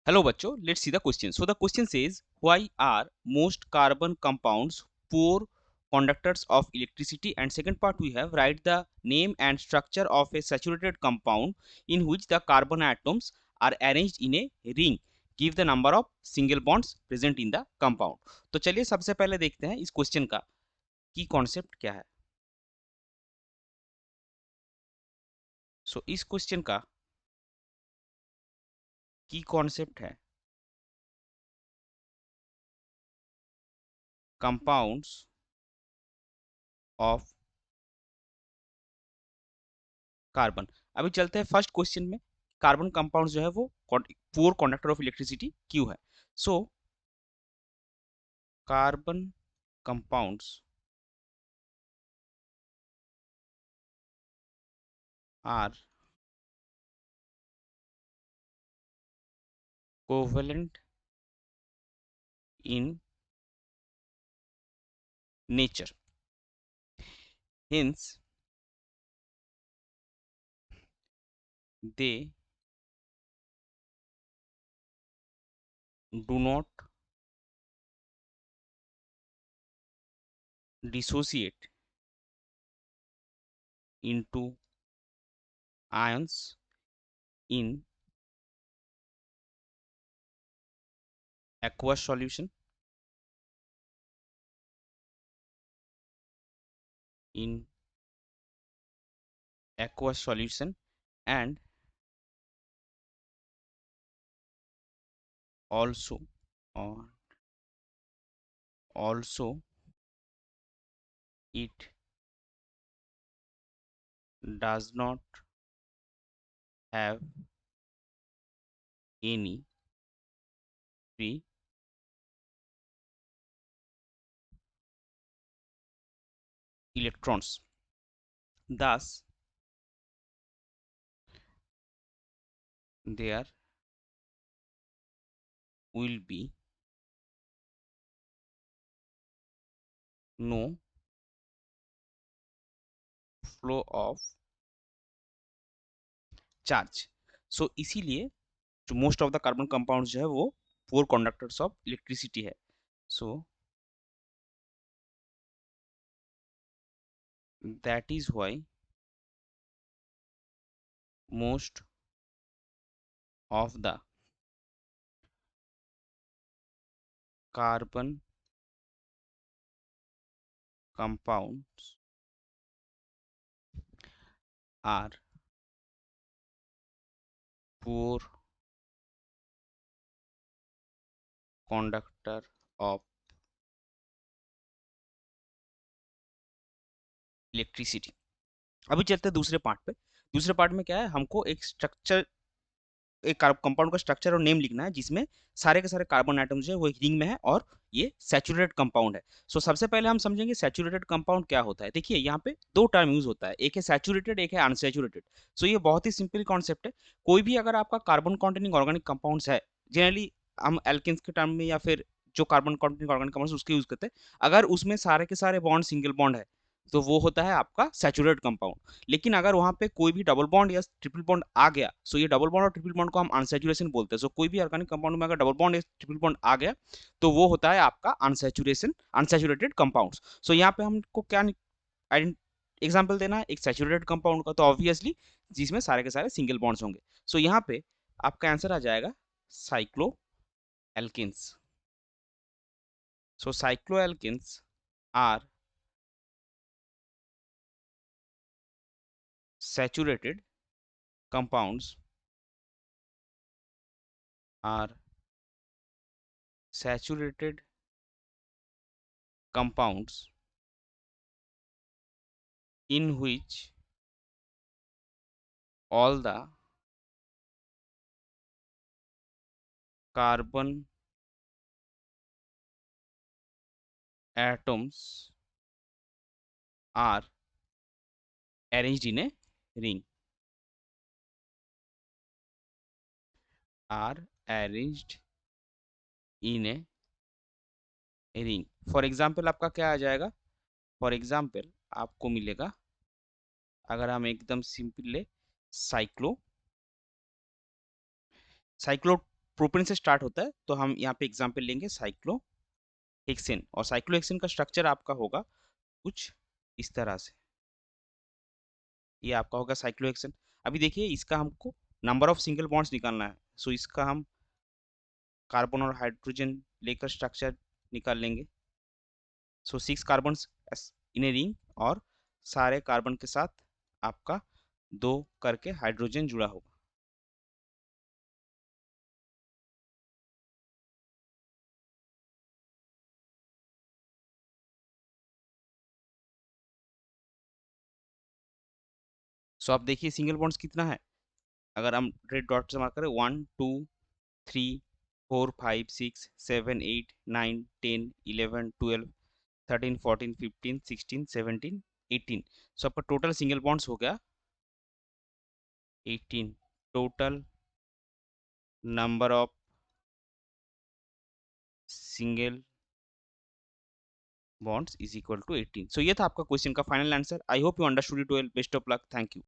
Hello बच्चों, let's see the question. So the question says, why are most carbon compounds poor conductors of electricity? And second part we have, write the name and structure of a saturated compound in which the carbon atoms are arranged in a ring. Give the number of single bonds present in the compound. तो चलिए सबसे पहले देखते हैं इस question का की concept क्या है. सो इस क्वेश्चन का की कॉन्सेप्ट है कंपाउंड्स ऑफ कार्बन. अभी चलते हैं फर्स्ट क्वेश्चन में. कार्बन कंपाउंड जो है वो पुअर कंडक्टर ऑफ इलेक्ट्रिसिटी क्यों है. So carbon compounds are covalent in nature, hence they do not dissociate into ions in aqueous solution, in aqueous solution and also or also it does not have any free electrons. Thus there will be no flow of charge. So इसीलिए जो most of the carbon compound जो है वो poor conductors of electricity है. So that is why most of the carbon compounds are poor conductor of electricity. अभी चलते हैं दूसरे पार्ट पे. दूसरे पार्ट में क्या है, हमको एक स्ट्रक्चर, एक कंपाउंड का स्ट्रक्चर और नेम लिखना है जिसमें सारे के सारे कार्बन आइटम्स जो है वो एक रिंग में है और ये सैचुरेटेड कंपाउंड है. सो सबसे पहले हम समझेंगे सैचुरेटेड कंपाउंड क्या होता है. देखिए यहाँ पे दो टर्म यूज होता है, एक है सैचुरेटेड, एक है अनसैचुरेटेड. सो ये बहुत ही सिंपल कॉन्सेप्ट है. कोई भी अगर आपका कार्बन कॉन्टेनिंग ऑर्गेनिक कंपाउंड्स है, जनरली हम एल्केन्स के टर्म में या फिर जो कार्बन कॉन्टेनिंग ऑर्गेनिक कंपाउंड्स उसके यूज करते हैं, अगर उसमें सारे के सारे बॉन्ड सिंगल बॉन्ड है तो वो होता है आपका सैचुरेटेड कंपाउंड. लेकिन अगर वहां पे कोई भी डबल बॉन्ड या ट्रिपल बॉन्ड आ गया, सो ये डबल बॉन्ड और ट्रिपल बॉन्ड को हम अनसैचुरेशन बोलते हैं. सो कोई भी ऑर्गेनिक कंपाउंड में अगर डबल बॉन्ड या ट्रिपल बॉन्ड आ गया तो वो होता है आपका अनसैचुरेटेड कंपाउंड्स. सो यहाँ पे हमको क्या एग्जाम्पल देना है एक सैचुरेटेड कंपाउंड का, तो ऑब्वियसली जिसमें सारे के सारे सिंगल बॉन्ड्स होंगे. सो यहाँ पे आपका आंसर आ जाएगा cycloalkanes. So cycloalkanes are saturated compounds are saturated compounds in which all the carbon atoms are arranged in a ring, are arranged in a ring. For example आपका क्या आ जाएगा, for example आपको मिलेगा, अगर हम एकदम simple ले, cyclo cyclo propane से स्टार्ट होता है, तो हम यहाँ पे एग्जाम्पल लेंगे साइक्लोहेक्सेन, और साइक्लोहेक्सेन का स्ट्रक्चर आपका होगा कुछ इस तरह से। ये आपका होगा साइक्लोहेक्सेन। अभी देखिए इसका हमको नंबर ऑफ सिंगल बॉन्ड्स निकालना है, सो इसका हम कार्बन और हाइड्रोजन लेकर स्ट्रक्चर निकाल लेंगे। सो 6 कार्बन इन ए रिंग, और सारे कार्बन के साथ आपका 2 करके हाइड्रोजन जुड़ा होगा। सो आप देखिए सिंगल बॉन्ड्स कितना है, अगर हम रेड डॉट से मार्क करें 1 2 3 4 5 6 7 8 9 10 11 12 13 14 15 16 17 18। सो आपका टोटल सिंगल बॉन्ड्स हो गया 18। Total number of single bonds is equal to 18। सो ये था आपका क्वेश्चन का final answer. I hope you understood it well. Best of luck. Thank you.